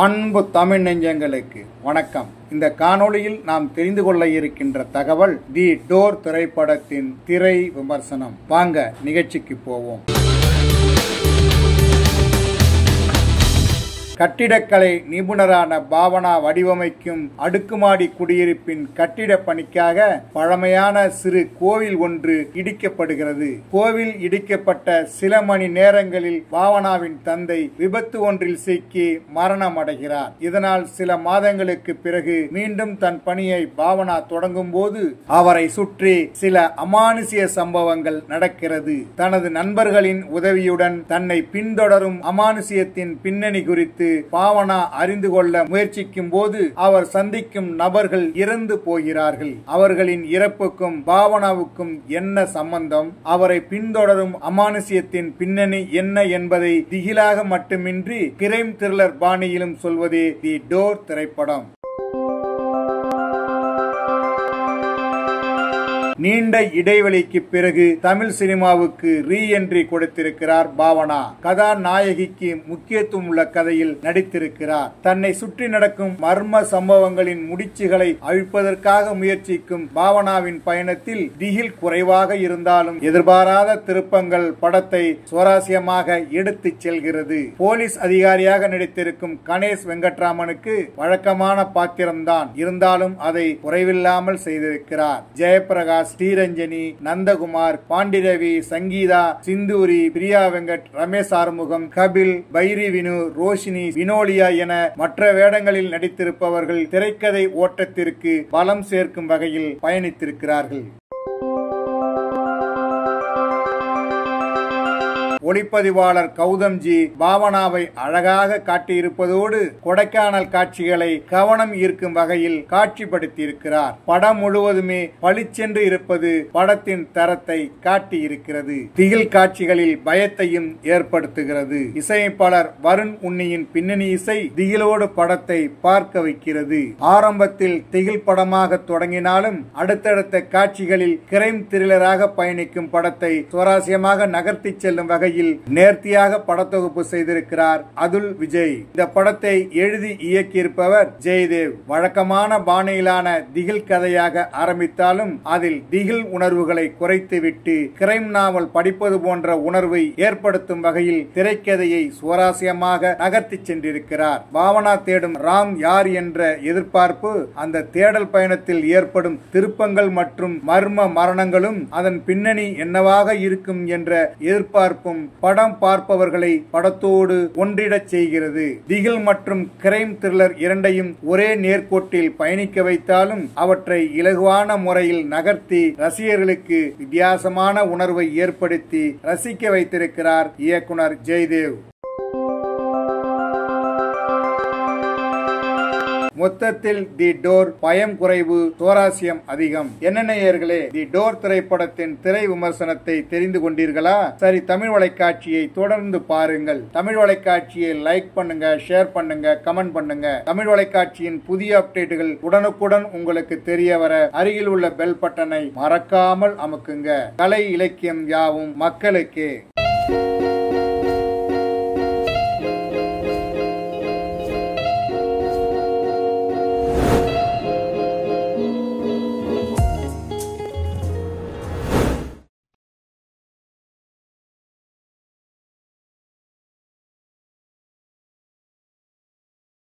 அன்பு தமிழ் நெஞ்சங்களுக்கு வணக்கம். இந்த காணொளியில் நாம் தெரிந்து கொள்ள இருக்கின்ற தகவல் தி டோர் திரைப்படத்தின் திரை விமர்சனம். வாங்க நிகழ்ச்சிக்கு போவோம். கட்டிடக்கலை நிபுணரான பாவனா வடிவமைக்கும் அடுக்குமாடி குடியிருப்பின் கட்டிட பணிக்காக பழமையான சிறு கோவில் ஒன்று இடிக்கப்படுகிறது. கோவில் இடிக்கப்பட்ட சில மணி நேரங்களில் பாவனாவின் தந்தை விபத்து ஒன்றில் சிக்கி மரணமடைகிறார். இதனால் சில மாதங்களுக்கு பிறகு மீண்டும் தன் பணியை பாவனா தொடங்கும் போது அவரை சுற்றி சில அமானுஷ்ய சம்பவங்கள் நடக்கிறது. தனது நண்பர்களின் உதவியுடன் தன்னை பின்தொடரும் அமானுஷ்யத்தின் பின்னணி குறித்து பாவனா அறிந்து கொள்ள முயற்சிக்கும் போது அவர் சந்திக்கும் நபர்கள் இறந்து போகிறார்கள். அவர்களின் இறப்புக்கும் பாவனாவுக்கும் என்ன சம்பந்தம், அவரை பின்தொடரும் அமானுஷ்யத்தின் பின்னணி என்ன என்பதை திகிலாக மட்டுமின்றி கிரைம் த்ரில்லர் பாணியிலும் சொல்வதே தி டோர் திரைப்படம். நீண்ட இடைவெளிக்கு பிறகு தமிழ் சினிமாவுக்கு ரீ என்ட்ரி கொடுத்திருக்கிறார் பாவனா. கதாநாயகிக்கு முக்கியத்துவம் உள்ள கதையில் நடித்திருக்கிறார். தன்னை சுற்றி நடக்கும் மர்ம சம்பவங்களின் முடிச்சுகளை அழிப்பதற்காக முயற்சிக்கும் பாவனாவின் பயணத்தில் திகில் குறைவாக இருந்தாலும் எதிர்பாராத திருப்பங்கள் படத்தை சுவாரஸ்யமாக எடுத்துச் செல்கிறது. போலீஸ் அதிகாரியாக நடித்திருக்கும் கணேஷ் வெங்கட்ராமனுக்கு வழக்கமான பாத்திரம்தான் இருந்தாலும் அதை குறைவில்லாமல் செய்திருக்கிறார். ஜெயபிரகாஷ், ஸ்ரீரஞ்சனி, நந்தகுமார், பாண்டிரவி, சங்கீதா, சிந்தூரி, பிரியா வெங்கட், ரமேஷ் ஆறுமுகம், கபில், பைரி வினு, ரோஷினி, வினோலியா என மற்ற வேடங்களில் நடித்திருப்பவர்கள் திரைக்கதை ஓட்டத்திற்கு பலம் சேர்க்கும் வகையில் பயணித்திருக்கிறார்கள். ஒளிப்பதிவாளர் கௌதம்ஜி பாவனாவை அழகாக காட்டியிருப்பதோடு கொடைக்கானல் காட்சிகளை கவனம் ஈர்க்கும் வகையில் காட்சிப்படுத்தியிருக்கிறார். படம் முழுவதுமே பளிச்சென்று இருப்பது படத்தின் தரத்தை காட்டியிருக்கிறது. திகில் காட்சிகளில் பயத்தையும் ஏற்படுத்துகிறது. இசையமைப்பாளர் வருண் உன்னியின் பின்னணி இசை திகிலோடு படத்தை பார்க்க வைக்கிறது. ஆரம்பத்தில் திகில் படமாக தொடங்கினாலும் அடுத்தடுத்த காட்சிகளில் கிரைம் த்ரில்லராக பயணிக்கும் படத்தை சுவாரஸ்யமாக நகர்த்தி செல்லும் வகையில் நேர்த்தியாக படத்தொகுப்பு செய்திருக்கிறார் அதுல் விஜய். இந்த படத்தை எழுதி இயக்கியிருப்பவர் ஜெயதேவ். வழக்கமான பாணியிலான திகில் கதையாக ஆரம்பித்தாலும் அதில் திகில் உணர்வுகளை குறைத்துவிட்டு கிரைம் நாவல் படிப்பது போன்ற உணர்வை ஏற்படுத்தும் வகையில் திரைக்கதையை சுவாரஸ்யமாக நகர்த்தி சென்றிருக்கிறார். பாவனா தேடும் ராம் யார் என்ற எதிர்பார்ப்பு, அந்த தேடல் பயணத்தில் ஏற்படும் திருப்பங்கள் மற்றும் மர்ம மரணங்களும் அதன் பின்னணி என்னவாக இருக்கும் என்ற எதிர்பார்ப்பும் படம் பார்ப்பவர்களை படத்தோடு ஒன்றிடச் செய்கிறது. திகில் மற்றும் கிரைம் த்ரில்லர் இரண்டையும் ஒரே நேர்கோட்டில் பயணிக்க வைத்தாலும் அவற்றை இலகுவான முறையில் நகர்த்தி ரசிகர்களுக்கு வித்தியாசமான உணர்வை ஏற்படுத்தி ரசிக்க வைத்திருக்கிறார் இயக்குனர் ஜெயதேவ். மொத்தத்தில் தி டோர் பயம் குறைவு, சுவாரஸ்யம் அதிகம். என்ன நேயர்களே, தி டோர் திரைப்படத்தின் திரை விமர்சனத்தை தெரிந்து கொண்டீர்களா? சரி, தமிழ் வலைக்காட்சியை தொடர்ந்து பாருங்கள். தமிழ் வலைக்காட்சியை லைக் பண்ணுங்க, ஷேர் பண்ணுங்க, கமெண்ட் பண்ணுங்க. தமிழ் வலைக்காட்சியின் புதிய அப்டேட்டுகள் உடனுக்குடன் உங்களுக்கு தெரிய வர அருகில் உள்ள பெல் பட்டனை மறக்காமல் அமுக்குங்க. கலை இலக்கியம் யாவும் மக்களுக்கே.